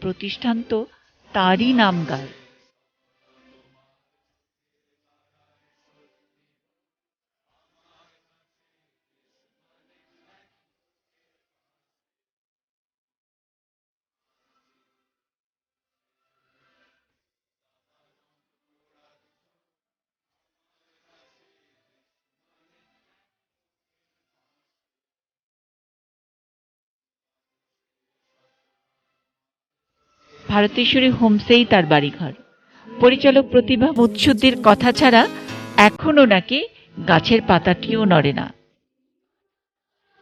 প্রতিষ্ঠান তো তারই নামগার। ভারতেশ্বরী হোমসেই তার বাড়িঘর। পরিচালক প্রতিভা মুৎসুদ্দির কথা ছাড়া এখনো নাকি গাছের পাতাটিও নড়ে না।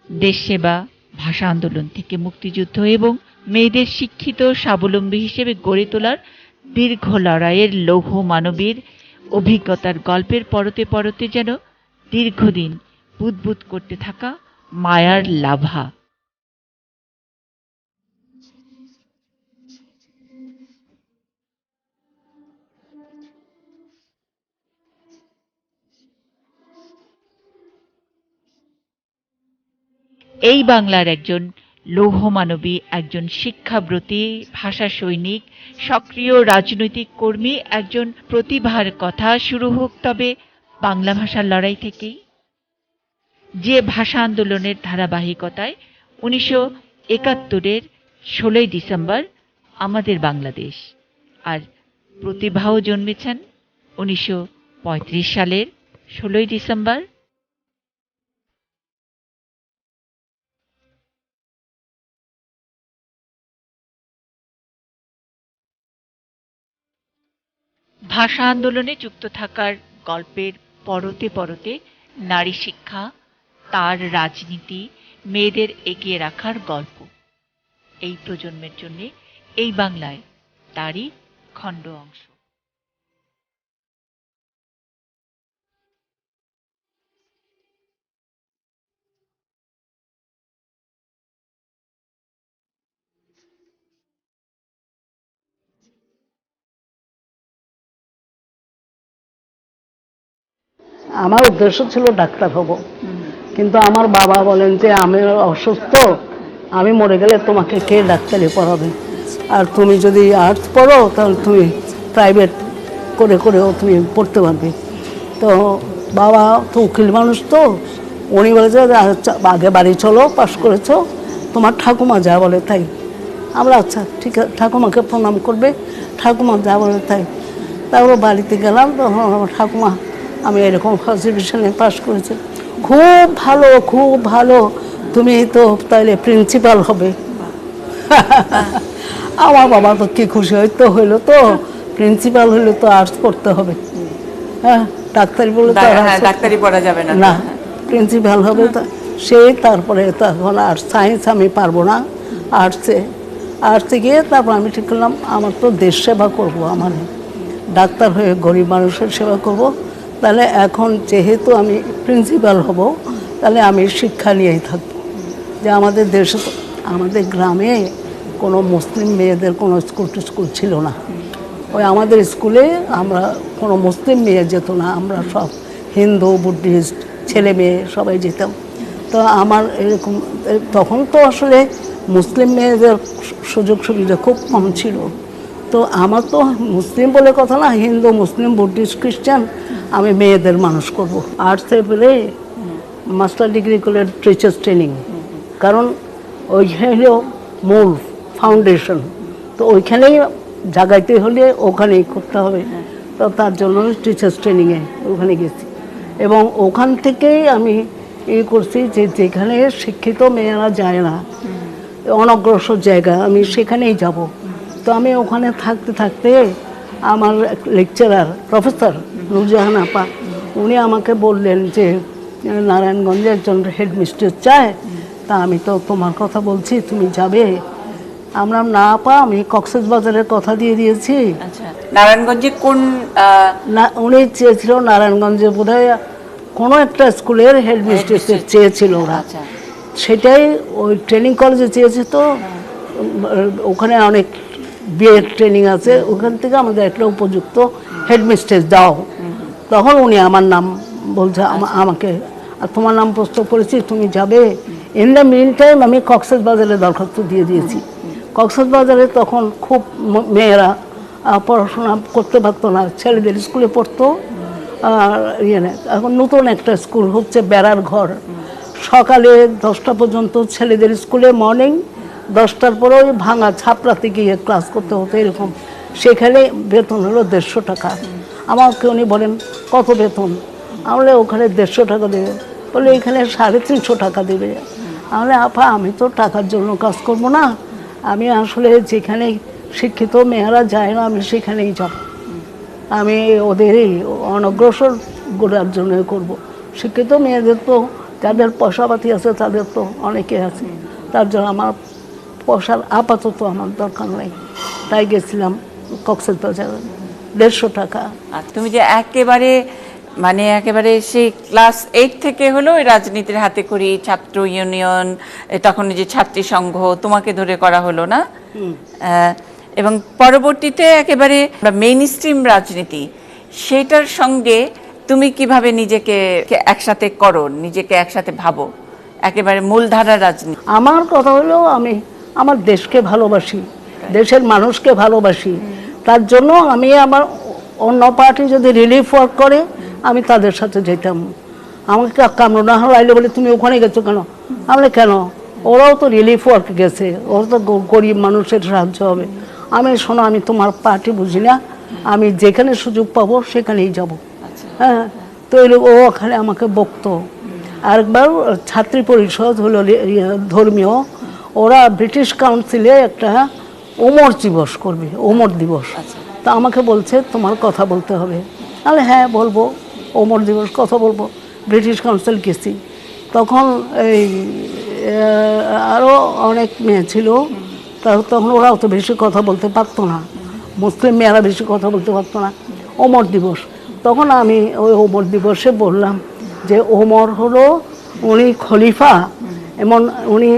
দেশ সেবা, ভাষা আন্দোলন থেকে মুক্তিযুদ্ধ এবং মেয়েদের শিক্ষিত স্বাবলম্বী হিসেবে গড়ে তোলার দীর্ঘ লড়াইয়ের লৌহ মানবীর অভিজ্ঞতার গল্পের পরতে পরতে যেন দীর্ঘদিন বুদবুদ করতে থাকা মায়ার লাভা। এই বাংলার একজন লৌহমানবী, একজন শিক্ষাব্রতী ভাষা সৈনিক, সক্রিয় রাজনৈতিক কর্মী, একজন প্রতিভার কথা শুরু হোক তবে বাংলা ভাষার লড়াই থেকেই, যে ভাষা আন্দোলনের ধারাবাহিকতায় 1971-এর 16ই ডিসেম্বর আমাদের বাংলাদেশ, আর প্রতিভাও জন্মেছেন 1935 সালের 16ই ডিসেম্বর। ভাষা আন্দোলনে যুক্ত থাকার গল্পের পরতে পরতে নারী শিক্ষা, তার রাজনীতি, মেয়েদের এগিয়ে রাখার গল্প এই প্রজন্মের জন্য এই বাংলায় তারই খণ্ড অংশ। আমার উদ্দেশ্য ছিল ডাক্তার হব, কিন্তু আমার বাবা বলেন যে আমি অসুস্থ, আমি মরে গেলে তোমাকে কে ডাক্তারি পড়াবে, আর তুমি যদি আর্টস পড়ো তাহলে তুমি প্রাইভেট করে করেও তুমি পড়তে পারবে। তো বাবা তো উকিল মানুষ, তো উনি বলেছে আগে বাড়ি চলো, পাশ করেছো, তোমার ঠাকুমা যা বলে তাই। আমরা আচ্ছা ঠিক আছে, ঠাকুমাকে প্রণাম করবে, ঠাকুমা যা বলে তাই। তারপর বাড়িতে গেলাম, তখন আমার ঠাকুমা আমি এরকম ফার্স্ট ডিভিশনে পাশ করেছি, খুব ভালো খুব ভালো, তুমি তো তাইলে প্রিন্সিপাল হবে। আমার বাবা তো কি খুশি হইতো, হইলো তো প্রিন্সিপাল হইলে তো আর্টস পড়তে হবে, হ্যাঁ ডাক্তারি বলে তো ডাক্তারি পড়া যাবে না, না প্রিন্সিপাল হবে। সেই তারপরে তখন আর সায়েন্স আমি পারবো না, আর্টসে গিয়ে তারপর আমি ঠিক করলাম আমার তো দেশ সেবা করবো, আমার ডাক্তার হয়ে গরিব মানুষের সেবা করব। তাহলে এখন যেহেতু আমি প্রিন্সিপাল হব, তাহলে আমি শিক্ষা নিয়েই থাকবো। যে আমাদের দেশে, আমাদের গ্রামে কোনো মুসলিম মেয়েদের কোনো স্কুল ছিল না। ওই আমাদের স্কুলে আমরা কোনো মুসলিম মেয়ে যেত না, আমরা সব হিন্দু বুদ্ধিস্ট ছেলে মেয়ে সবাই যেতাম। তো আমার এরকম তখন তো আসলে মুসলিম মেয়েদের সুযোগ সুবিধা খুব কম ছিল। তো আমার তো মুসলিম বলে কথা না, হিন্দু মুসলিম বুদ্ধিস্ট খ্রিস্টান আমি মেয়েদের মানুষ করব। আর্টসে পেলে মাস্টার ডিগ্রি করে টিচার্স ট্রেনিং, কারণ ওইখানে মূল ফাউন্ডেশন, তো ওইখানেই জাগাইতে হলে ওখানেই করতে হবে। তো তার জন্য টিচার্স ট্রেনিংয়ে ওখানে গেছি, এবং ওখান থেকেই আমি করছি যে যেখানে শিক্ষিত মেয়েরা যায় না, অনগ্রসর জায়গা, আমি সেখানেই যাব। তো আমি ওখানে থাকতে থাকতে আমার লেকচারার প্রফেসর নুরজাহান আপা, উনি আমাকে বললেন যে নারায়ণগঞ্জে একজন হেডমিস্ট্রেস চায়, তা আমি তো তোমার কথা বলছি, তুমি যাবে? আমরা না আপা, আমি কক্সবাজারের কথা দিয়ে দিয়েছি। নারায়ণগঞ্জে কোন না, উনি চেয়েছিল নারায়ণগঞ্জে বোধহয় কোনো একটা স্কুলের হেডমিস্ট্রেস চেয়েছিল ওরা, সেটাই ওই ট্রেনিং কলেজে চেয়েছে। তো ওখানে অনেক বিএড ট্রেনিং আছে, ওখান থেকে আমাদের একটা উপযুক্ত হেডমিস্ট্রেস দাও। তখন উনি আমার নাম বলছে, আমাকে তোমার নাম প্রস্তাব করেছি, তুমি যাবে। ইন দ্য মিন টাইম আমি কক্সবাজারে দরখাস্ত দিয়ে দিয়েছি। কক্সবাজারে তখন খুব মেয়েরা পড়াশোনা করতে পারতো না, ছেলেদের স্কুলে পড়তো। আর এখন নতুন একটা স্কুল হচ্ছে বেড়ার ঘর, সকালে 10টা পর্যন্ত ছেলেদের স্কুলে মর্নিং, 10টার পরে ওই ভাঙা ছাপড়াতে গিয়ে ক্লাস করতে হতো এরকম। সেখানে বেতন হলো 150 টাকা। আমাকে উনি বলেন কত বেতন? আমরা ওখানে 150 টাকা দেবে। বলে এখানে 350 টাকা দেবে। তাহলে আপা আমি তো টাকার জন্য কাজ করব না, আমি আসলে যেখানে শিক্ষিত মেয়েরা যায় না আমি সেখানেই যাব, আমি ওদেরই অনগ্রসর গোড়ার জন্য করব। শিক্ষিত মেয়েদের তো যাদের পয়সাপাতি আছে তাদের তো অনেকে আছে, তার জন্য আমার পয়সার আপাতত আমার দরকার নেই। তাই গেছিলাম কক্সবাজারে, 150 টাকা। আর তুমি যে একেবারে সেই ক্লাস 8 থেকে হলো ওই রাজনীতির হাতে করি, ছাত্র ইউনিয়ন, তখন যে ছাত্রী সংঘ তোমাকে ধরে করা হলো না, এবং পরবর্তীতে একেবারে মেইন স্ট্রিম রাজনীতি, সেটার সঙ্গে তুমি কিভাবে নিজেকে একসাথে করো, নিজেকে একসাথে ভাবো, একেবারে মূলধারার রাজনীতি? আমার কথা হলো আমি আমার দেশকে ভালোবাসি, দেশের মানুষকে ভালোবাসি, তার জন্য আমি আমার অন্য পার্টি যদি রিলিফ ওয়ার্ক করে আমি তাদের সাথে যেতাম। আমাকে কামরুন নাহার আইলে বলে তুমি ওখানে গেছো কেন? আমরা কেন, ওরাও তো রিলিফ ওয়ার্ক গেছে, ওরা তো গরিব মানুষের সাহায্য হবে। আমি শোনো, আমি তোমার পার্টি বুঝি না, আমি যেখানে সুযোগ পাবো সেখানেই যাব। হ্যাঁ, তো ও ওখানে আমাকে বকতো। আরেকবার ছাত্রী পরিষদ হলো ধর্মীয়, ওরা ব্রিটিশ কাউন্সিলে একটা ওমর দিবস করবে, ওমর দিবস। তা আমাকে বলছে তোমার কথা বলতে হবে। তাহলে হ্যাঁ বলবো, ওমর দিবস কথা বলবো। ব্রিটিশ কাউন্সিল গেছি, তখন এই আরও অনেক মেয়ে ছিল, তখন ওরা অত বেশি কথা বলতে পারতো না, মুসলিম মেয়েরা বেশি কথা বলতে পারতো না। ওমর দিবস, তখন আমি ওই ওমর দিবসে বললাম যে ওমর হলো উনি খলিফা, উনি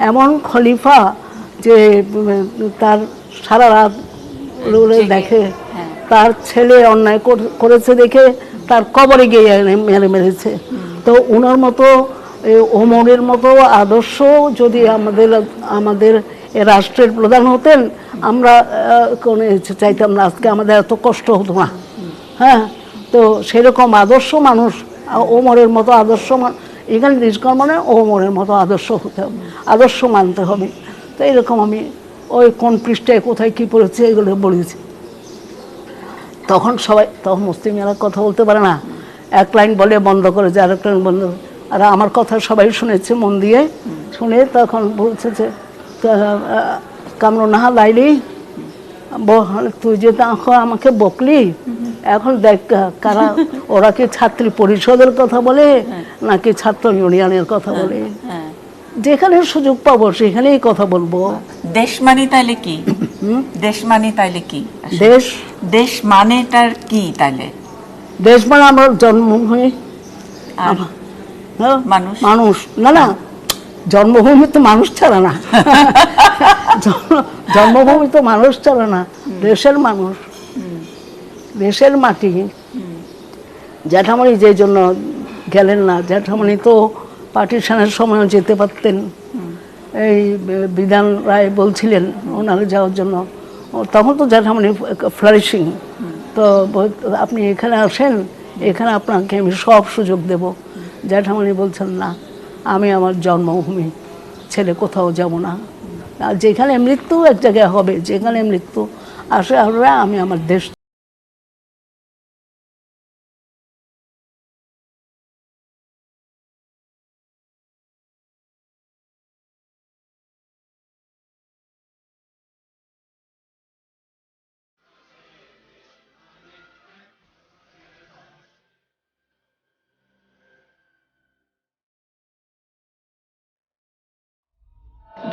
এমন খলিফা যে তার সারা রাত দেখে, তার ছেলে অন্যায় করেছে দেখে তার কবরে গিয়ে মেরেছে। তো ওনার মতো ওমরের মতো আদর্শ যদি আমাদের রাষ্ট্রের প্রধান হতেন, আমরা কোনো চাইতাম না আজকে আমাদের এত কষ্ট হতো না। হ্যাঁ, তো সেরকম আদর্শ মানুষ, ওমরের মতো আদর্শ, এখানে নিষ্কর মানে ওমরের মতো আদর্শ হতে হবে, আদর্শ মানতে হবে। তো এরকম আমি ওই কোন পৃষ্ঠায় কোথায় কী পড়েছি এগুলো বলেছি। তখন মুসলিমেরা কথা বলতে পারে না, এক লাইন বলে বন্ধ করে যায়, আরেক লাইন বন্ধ। আর আমার কথা সবাই শুনেছে মন দিয়ে, শুনে তখন বলছে যে কামরুন নাহার লাইলি, তুই যে আমাকে বকলি, এখন দেখ কারা, ওরা কি ছাত্রী পরিষদের কথা বলে নাকি ছাত্র ইউনিয়নের কথা বলে। যেখানে সুযোগ পাবো সেখানেই কথা বলবো। দেশ মানে তাইলে কি? দেশ মানে তাইলে কি? দেশ মানেটার কি তাইলে? দেশ মানে আমার জন্মভূমি, মানুষ না, না জন্মভূমি তো মানুষ ছাড়া না, জন্মভূমি তো মানুষ ছাড়া না, দেশের মানুষ, দেশের মাটি। জ্যাঠামণি যে জন্য গেলেন না, জ্যাঠামণি তো পার্টিশনের সময় যেতে পারতেন। এই বিধান রায় বলছিলেন ওনারা যাওয়ার জন্য, তখন তো জ্যাঠামণি ফ্লারিশিং, তো আপনি এখানে আসেন, এখানে আপনাকে আমি সব সুযোগ দেব। জ্যাঠামণি বলছেন না, আমি আমার জন্মভূমি ছেলে কোথাও যাব না, আর যেখানে মৃত্যু এক জায়গায় হবে, যেখানে মৃত্যু আসে আমি আমার দেশ।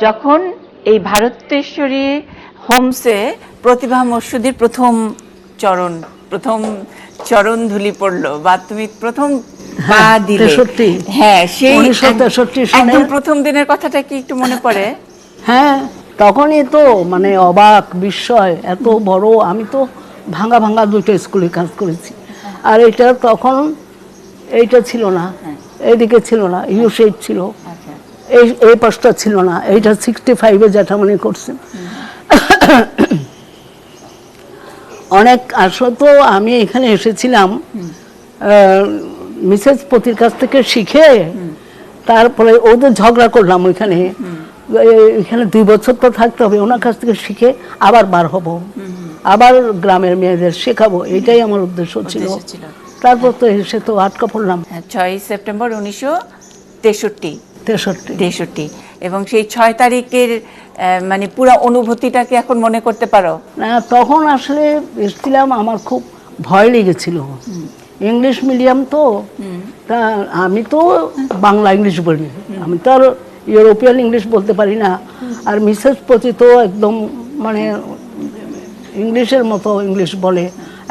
যখন এই ভারতেশ্বরী হোমসে প্রতিভা মসুদের প্রথম চরণ ধুলি পড়লো, বা তুমি প্রথম পা দিলে, হ্যাঁ সেই একদম প্রথম দিনের কথাটা কি একটু মনে পড়ে? হ্যাঁ, তখনই তো মানে অবাক বিস্ময়, এত বড়। আমি তো ভাঙা ভাঙা দুটো স্কুলে কাজ করেছি, আর এটা তখন এইটা ছিল না, এইদিকে ছিল না, ইউ শেপ ছিল, এই পাশটা ছিল না, এইটা 65-এ জ্যাঠামণি করছেন। অনেক আসলে তো আমি এখানে এসেছিলাম মিসেস পতির কাছ থেকে শিখে, তারপরে ওদের ঝগড়া করলাম ওইখানে, এখানে 2 বছর তো থাকতে হবে, ওনার কাছ থেকে শিখে আবার বার হব, আবার গ্রামের মেয়েদের শেখাবো, এটাই আমার উদ্দেশ্য ছিল। তারপর তো এসে তো আটকা পড়লাম। 6 সেপ্টেম্বর 1963। 63 এবং সেই 6 তারিখের মানে পুরো অনুভূতিটাকে এখন মনে করতে পারো? না, তখন আসলে এসেছিলাম, আমার খুব ভয় লেগেছিল। ইংলিশ মিডিয়াম তো, তা আমি তো বাংলা ইংলিশ বলি, আমি তো আর ইউরোপিয়ান ইংলিশ বলতে পারি না। আর মিসেস পতি তো একদম মানে ইংলিশের মতো ইংলিশ বলে,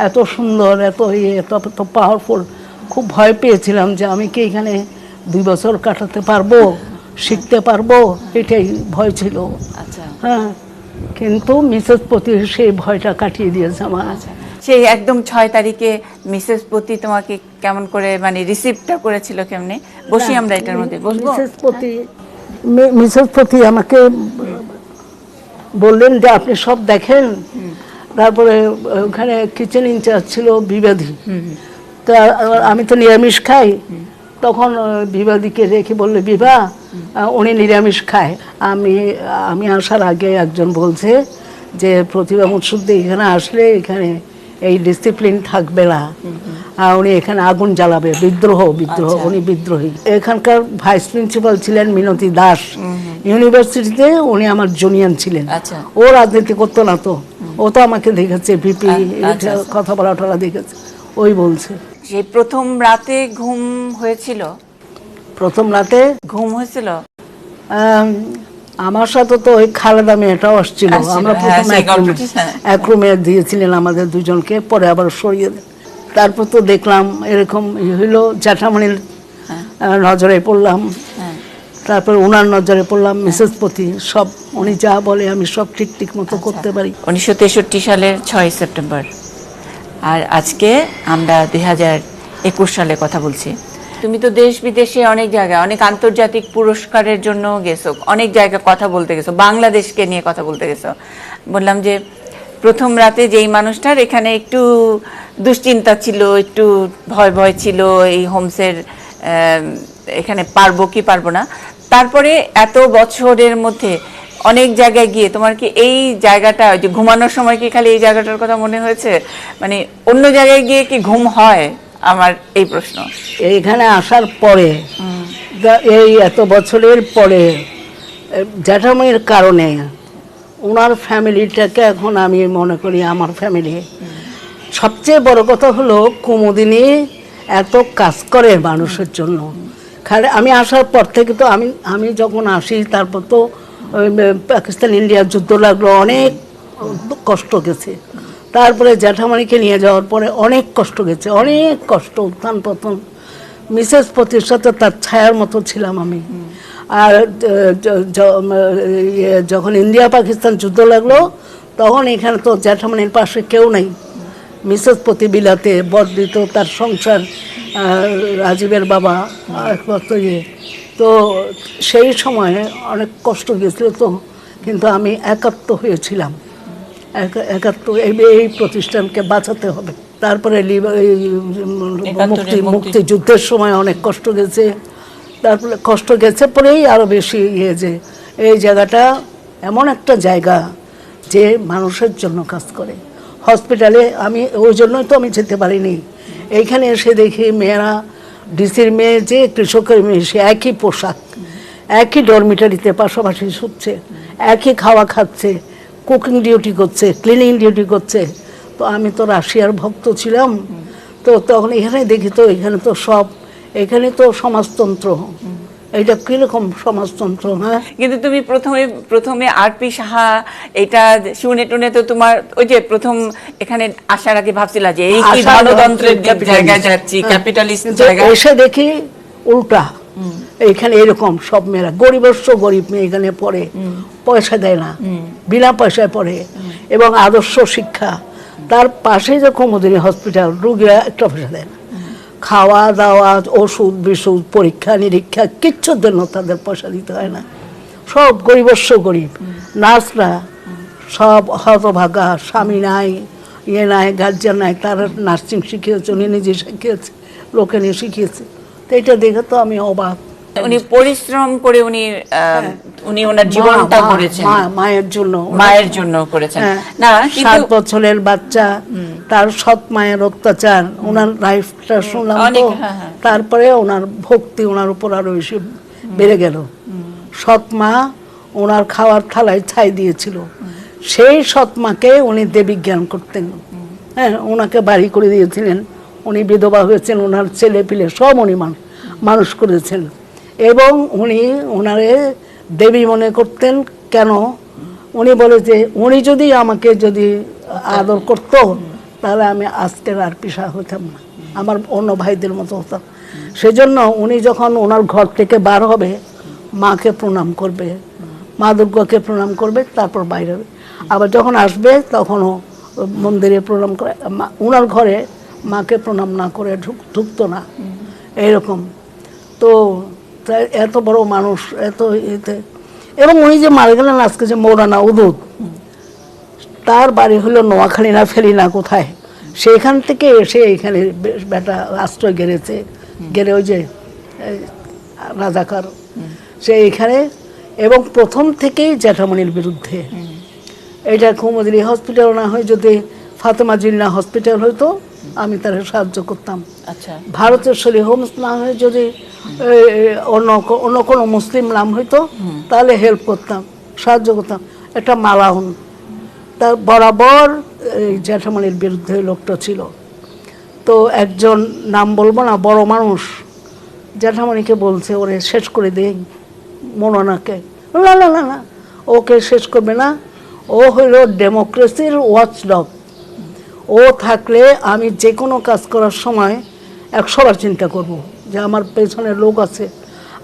এত সুন্দর, এত এত পাওয়ারফুল। খুব ভয় পেয়েছিলাম যে আমি কি এখানে 2 বছর কাটাতে পারবো, শিখতে পারবো, এটাই ভয় ছিল। আচ্ছা, হ্যাঁ, কিন্তু মিসেস পতি সেই ভয়টা কাটিয়ে দিয়েছে আমার। সেই একদম 6 তারিখে মিসেস পতি তোমাকে কেমন করে মানে রিসিভটা করেছিল কেমনে? বসি আমরা এটার মধ্যে, বসবো? মিসেস পতি আমাকে বললেন যে আপনি সব দেখেন। তারপরে ওখানে কিচেন ইনচার্জ ছিল বিবাদী, তা আমি তো নিরামিষ খাই, তখন বিবাদীকে রেখে বললে, বিভা উনি নিরামিষ খায়। আমি আসার আগে একজন বলছে যে প্রতিভা মুৎসুদ্দি এখানে আসলে এখানে এই ডিসিপ্লিন থাকবে না, উনি এখানে আগুন জ্বালাবে, বিদ্রোহ। উনি বিদ্রোহী। এখানকার ভাইস প্রিন্সিপাল ছিলেন মিনতি দাস, ইউনিভার্সিটিতে উনি আমার জুনিয়র ছিলেন। ও রাজনীতি করতো না তো, ও তো আমাকে দেখেছে, ভিপি কথা বলা টলা দেখেছে, ওই বলছে। সেই প্রথম রাতে ঘুম হয়েছিল? প্রথম রাতে ঘুম হয়েছিল? আমার সাথে তো ওই খালেদা মেয়েটাও আসছিল, আমরা প্রথম এক রুমে দিয়েছিলেন আমাদের দুজনকে, পরে আবার সরিয়ে দেন। তারপর তো দেখলাম এরকম হইলো, জ্যাঠামণির নজরে পড়লাম, তারপর ওনার নজরে পড়লাম, মিসেস পতি, সব উনি যা বলে আমি সব ঠিক মতো করতে পারি। 1963 সালের 6 সেপ্টেম্বর, আর আজকে আমরা 2021 সালে কথা বলছি। তুমি তো দেশ বিদেশে অনেক জায়গায়, অনেক আন্তর্জাতিক পুরস্কারের জন্য গেছো, অনেক জায়গায় কথা বলতে গেছো, বাংলাদেশকে নিয়ে কথা বলতে গেছো। বললাম যে প্রথম রাতে যেই মানুষটার এখানে একটু দুশ্চিন্তা ছিল, একটু ভয় ছিল এই হোমসের এখানে পারবো কি পারবো না, তারপরে এত বছরের মধ্যে অনেক জায়গায় গিয়ে তোমার কি এই জায়গাটা, যে ঘুমানোর সময় কি খালি এই জায়গাটার কথা মনে হয়েছে, মানে অন্য জায়গায় গিয়ে কি ঘুম হয়? আমার এই প্রশ্ন। এইখানে আসার পরে, এই এত বছরের পরে জ্যাঠামণির কারণে ওনার ফ্যামিলিটাকে এখন আমি মনে করি আমার ফ্যামিলি। সবচেয়ে বড় কথা হলো কুমুদিনী এত কাজ করে মানুষের জন্য। খালি আমি আসার পর থেকে তো আমি যখন আসি, তারপর তো পাকিস্তান ইন্ডিয়ার যুদ্ধ লাগলো, অনেক কষ্ট গেছে। তারপরে জ্যাঠামণিকে নিয়ে যাওয়ার পরে অনেক কষ্ট গেছে, অনেক কষ্ট, উত্থান পতন। মিসেস পতির সাথে তার ছায়ার মতো ছিলাম আমি। আর যখন ইন্ডিয়া পাকিস্তান যুদ্ধ লাগলো, তখন এখানে তো জ্যাঠামণির পাশে কেউ নাই। মিসেস পতি বিলাতে, বর্ধিত তার সংসার, রাজীবের বাবা একমাত্র তো সেই সময়ে অনেক কষ্ট গেছিল তো, কিন্তু আমি একাত্ম হয়েছিলাম, এই প্রতিষ্ঠানকে বাঁচাতে হবে। তারপরে মুক্তিযুদ্ধের সময় অনেক কষ্ট গেছে, তারপরে কষ্ট গেছে পরেই আরো বেশি যে এই জায়গাটা এমন একটা জায়গা যে মানুষের জন্য কাজ করে। হসপিটালে আমি ওই জন্যই তো আমি যেতে পারিনি। এইখানে এসে দেখি মেয়েরা, ডিসির মেয়ে যে কৃষকের মেয়ে, সে একই পোশাক, একই ডরমিটারিতে পাশাপাশি শুচ্ছে, একই খাওয়া খাচ্ছে, কুকিং ডিউটি করছে, ক্লিনিং ডিউটি করছে। তো আমি তো রাশিয়ার ভক্ত ছিলাম, তো তখন এখানে দেখি তো এখানে তো সব, এখানে তো সমাজতন্ত্র। এইটা কিরকম সমাজতন্ত্র? হ্যাঁ, কিন্তু তুমি প্রথমে আরপি সাহা এটা শুনে টুনে তো তোমার ওই যে প্রথম এখানে আসার আগে ভাবছিলা যে এই কি গণতন্ত্রের জায়গায় যাচ্ছি, ক্যাপিটালিস্ট জায়গা। এসে দেখি উল্টা, এইখানে এরকম সব মেয়েরা, গরিবস্ব গরিব মেয়ে এখানে পড়ে, পয়সা দেয় না, বিনা পয়সায় পড়ে, এবং আদর্শ শিক্ষা। তার পাশে যে কুমুদিনী হসপিটাল, রুগীরা একটা পয়সা দেয় না, খাওয়া দাওয়া, ওষুধ বিষুধ, পরীক্ষা নিরীক্ষা কিচ্ছুর জন্য তাদের পয়সা দিতে হয় না, সব গরিবস্ব গরিব। নার্সরা সব হতভাগা, স্বামী নাই, ইয়ে নাই, গার্জিয়ান নাই, তারা নার্সিং শিখিয়েছে, উনি নিজে শিখিয়েছে, লোকে নিয়ে শিখিয়েছে। তো এটা দেখে তো আমি অবাক। উনি পরিশ্রম করে উনি ওনার জীবনটা করেছেন মায়ের জন্য, মায়ের জন্য করেছেন। না 7 বছরের বাচ্চা, তার সৎ মায়ের অত্যাচার, ওনার লাইফটা শুনলাম তো, তারপরে ওনার ভক্তি ওনার উপর আরো বেশি বেড়ে গেল। সৎ মা ওনার খাওয়ার থালায় ছাই দিয়েছিল, সেই সৎ মাকে উনি দেবী জ্ঞান করতেন। হ্যাঁ, ওনাকে বাড়ি করে দিয়েছিলেন, উনি বিধবা হয়েছেন, ওনার ছেলে পিলে সব উনি মানুষ করেছেন। এবং উনি ওনারে দেবী মনে করতেন। কেন? উনি বলে যে উনি যদি আমাকে যদি আদর করতো তাহলে আমি আজকের আর পিসা হতাম না, আমার অন্য ভাইদের মতো হতাম। সেজন্য উনি যখন ওনার ঘর থেকে বার হবে, মাকে প্রণাম করবে, মা দুর্গাকে প্রণাম করবে, তারপর বাইরে হবে। আবার যখন আসবে তখনও মন্দিরে প্রণাম করে, ওনার ঘরে মাকে প্রণাম না করে ঢুকতো না, এইরকম। তো এত বড় মানুষ, এত এতে। এবং উনি যে মারা গেলেন আজকে, যে মৌলানা উদুদ, তার বাড়ি হলো নোয়াখালী না ফেরিনা কোথায়, সেইখান থেকে এসে এখানে বেটা আশ্রয় গেড়েছে, গেড়ে ওই যে রাজাকার, সে এখানে। এবং প্রথম থেকেই জ্যাঠামণির বিরুদ্ধে। এটা কুমুদিনী হসপিটাল না হয় যদি ফাতেমা জিন্নাহ হসপিটাল হইতো, আমি তার সাহায্য করতাম। আচ্ছা, ভারতের শরী হোমস না হয়ে যদি অন্য কোনো মুসলিম নাম হইতো, তাহলে হেল্প করতাম, সাহায্য করতাম। একটা মালাউন, তার বরাবর জ্যাঠামণির বিরুদ্ধে লোকটা ছিল। তো একজন, নাম বলবো না, বড় মানুষ জ্যাঠামণিকে বলছে ওরে শেষ করে দেই, মৌলানাকে। না না না না, ওকে শেষ করবে না, ও হইল ডেমোক্রেসির ওয়াচডগ। ও থাকলে আমি যে কোনো কাজ করার সময় 100বার চিন্তা করব যে আমার পেছনে লোক আছে,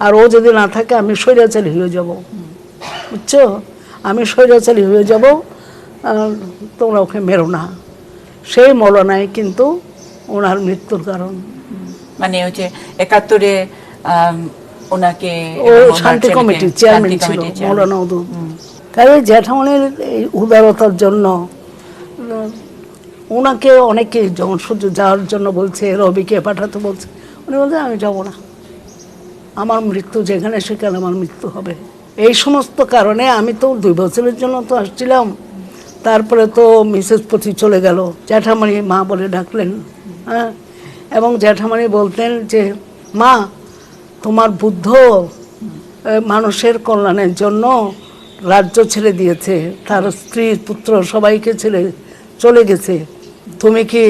আর ও যদি না থাকে আমি স্বৈরাচারী হয়ে যাব, বুঝছো, আমি স্বৈরাচারী হয়ে যাব, তোমরা ওকে মেরো না। সেই মৌলানাই কিন্তু ওনার মৃত্যুর কারণ। মানে হচ্ছে 71-এ ওনাকে ও শান্তি কমিটির চেয়ারম্যান ছিল মৌলানা উদুদ। তাই জ্যাঠামণির এই উদারতার জন্য ওনাকে অনেকে যখন সূর্য যাওয়ার জন্য বলছে, রবিকে পাঠাতে বলছে, উনি বলছে আমি যাব না, আমার মৃত্যু যেখানে সেখানে আমার মৃত্যু হবে। এই সমস্ত কারণে আমি তো 2 বছরের জন্য তো আসছিলাম, তারপরে তো মিসেস পতি চলে গেল, জ্যাঠামণি মা বলে ডাকলেন। হ্যাঁ, এবং জ্যাঠামণি বলতেন যে মা, তোমার বুদ্ধ মানুষের কল্যাণের জন্য রাজ্য ছেড়ে দিয়েছে, তার স্ত্রী পুত্র সবাইকে ছেড়ে চলে গেছে, তুমি কি,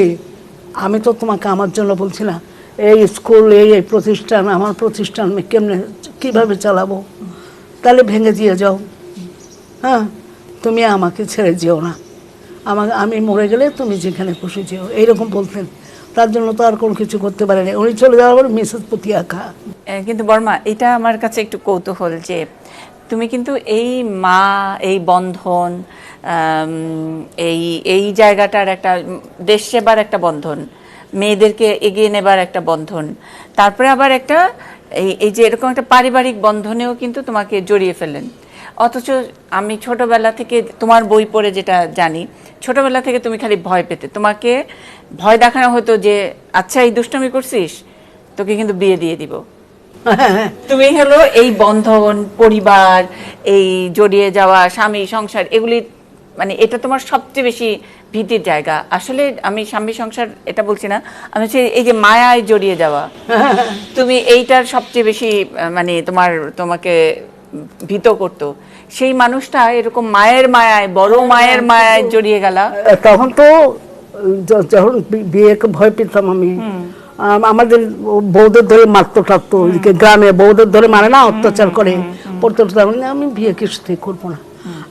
আমি তো তোমাকে আমার জন্য বলছি না, এই স্কুল, এই প্রতিষ্ঠান, আমার প্রতিষ্ঠান আমি কেমনে কীভাবে চালাবো, তাহলে ভেঙে দিয়ে যাও। হ্যাঁ, তুমি আমাকে ছেড়ে যেও না, আমি মরে গেলে তুমি যেখানে খুশি যেও, এইরকম বলতেন। তার জন্য তো আর কোনো কিছু করতে পারেনি, উনি চলে যাওয়ার পর মিসেস পতি একা। কিন্তু বর্মা, এটা আমার কাছে একটু কৌতূহল যে তুমি কিন্তু এই মা, এই বন্ধন, এই জায়গাটার একটা দেশ সেবার একটা বন্ধন, মেয়েদেরকে এগিয়ে নেবার একটা বন্ধন, তারপরে আবার একটা এই যে এরকম একটা পারিবারিক বন্ধনেও কিন্তু তোমাকে জড়িয়ে ফেলেন। অথচ আমি ছোটবেলা থেকে তোমার বই পড়ে যেটা জানি, ছোটবেলা থেকে তুমি খালি ভয় পেতে, তোমাকে ভয় দেখানো হতো যে আচ্ছা এই দুষ্টমি করছিস, তোকে কিন্তু বিয়ে দিয়ে দিব। তুমি হলো এই বন্ধন, পরিবার, এই জড়িয়ে যাওয়া, স্বামী, সংসার, এগুলি মানে এটা তোমার সবচেয়ে বেশি ভীতির জায়গা। আসলে আমি স্বামী সংসার এটা বলছি না, আমি হচ্ছে এই যে মায়ায় জড়িয়ে যাওয়া, তুমি এইটার সবচেয়ে বেশি মানে তোমাকে ভীত করতো। সেই মানুষটা এরকম মায়ের মায়ায়, বড় মায়ের মায়ায় জড়িয়ে গেল। তখন তো যখন বিয়েকে ভয় পেতাম আমি, আমাদের বউদের ধরে মারতো টারতো, গ্রামে বউদের ধরে মারে না, অত্যাচার করে, পড়তে আমি বিয়ে কিছুতেই করবো না।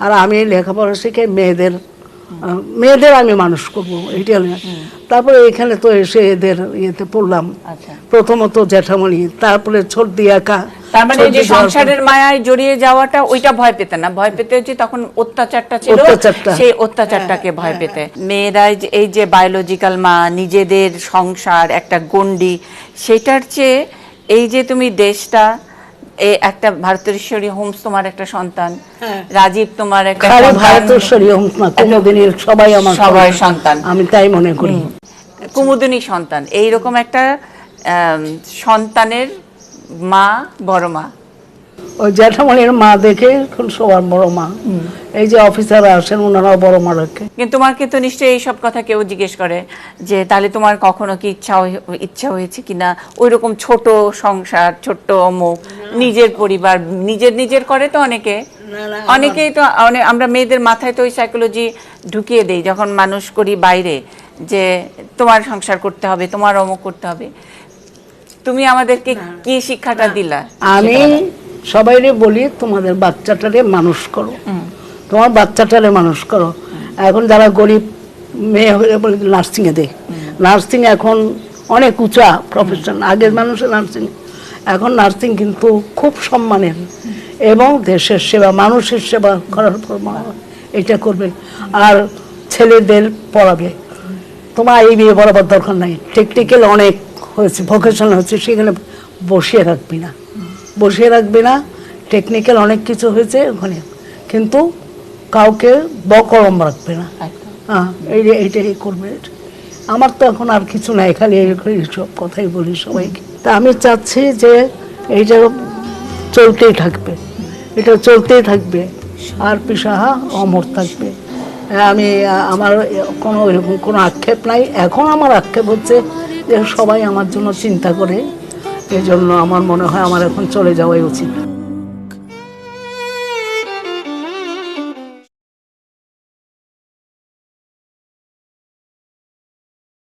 আর আমি লেখাপড়া শিখে মেয়েদের আমি মানুষ করবো, এইটা। তারপরে এখানে তো এসে এদের ইয়েতে পড়লাম, প্রথমত জ্যাঠামণি, তারপরে ছোট দিয়ে একা। তার মানে যে সংসারের মায়ায় জড়িয়ে যাওয়াটা, ওইটা ভয় পেতে না, ভয় পেতে হচ্ছে তখন অত্যাচারটা ছিল, সেই অত্যাচারটাকে ভয় পেতে। মেয়েরা এই যে বায়োলজিক্যাল মা, নিজেদের সংসার একটা গণ্ডি, সেটার চেয়ে এই যে তুমি দেশটা, এই একটা ভারতেশ্বরী হোমস তোমার একটা সন্তান, হ্যাঁ। রাজীব তোমার একটা খালি সন্তান, ভারতেশ্বরী হোমস না, কুমুদিনীর সবাই আমার সবাই সন্তান। আমি তাই মনে করি। কুমুদিনী সন্তান, এইরকম একটা সন্তানের মা, বড় মা। ওই জ্যাঠামণির মা দেখে এখন সবার বড় মা। এই যে অফিসাররা আসেন ওনারাও বড় মা রাখে। কিন্তু তোমাকে তো নিশ্চয়ই এইসব কথা কেউ জিজ্ঞেস করে যে তাহলে তোমার কখনো কি ইচ্ছা হয়েছে কিনা ওই রকম ছোট সংসার, ছোট্ট অমুক, নিজের পরিবার, নিজের করে তো অনেকে, অনেকেই তো আমরা মেয়েদের মাথায় তো ওই সাইকোলজি ঢুকিয়ে দেই যখন মানুষ করি বাইরে, যে তোমার সংসার করতে হবে, তোমার অমুক করতে হবে। তুমি আমাদেরকে কি শিক্ষাটা দিলা? আমি সবাইরে বলি তোমাদের বাচ্চাটারে মানুষ করো, তোমার বাচ্চাটারে মানুষ করো। এখন যারা গরিব মেয়ে হয়ে বলে নার্সিংয়ে দেয়, নার্সিং এখন অনেক উঁচা প্রফেশন। আগের মানুষের নার্সিং, এখন নার্সিং কিন্তু খুব সম্মানের এবং দেশের সেবা, মানুষের সেবা করার পর এটা করবেন। আর ছেলেদের পড়াবে, তোমার এই বিয়ে পড়াবার দরকার নাই, টেকনিক্যাল অনেক হয়েছে, ভোকেশনাল হচ্ছে, সেখানে বসিয়ে রাখবি না, টেকনিক্যাল অনেক কিছু হয়েছে ওখানে, কিন্তু কাউকে বকরম রাখবে না। হ্যাঁ, এইটাই করবে। আমার তো এখন আর কিছু নাই, খালি এইসব কথাই বলি সবাইকে। তা আমি চাচ্ছি যে এইটা চলতেই থাকবে, এটা চলতেই থাকবে, আর পিসাহা অমর থাকবে। আমি আমার কোনো এরকম কোনো আক্ষেপ নাই। এখন আমার আক্ষেপ হচ্ছে যে সবাই আমার জন্য চিন্তা করে, এই জন্য আমার মনে হয় আমার এখন চলে যাওয়াই উচিত।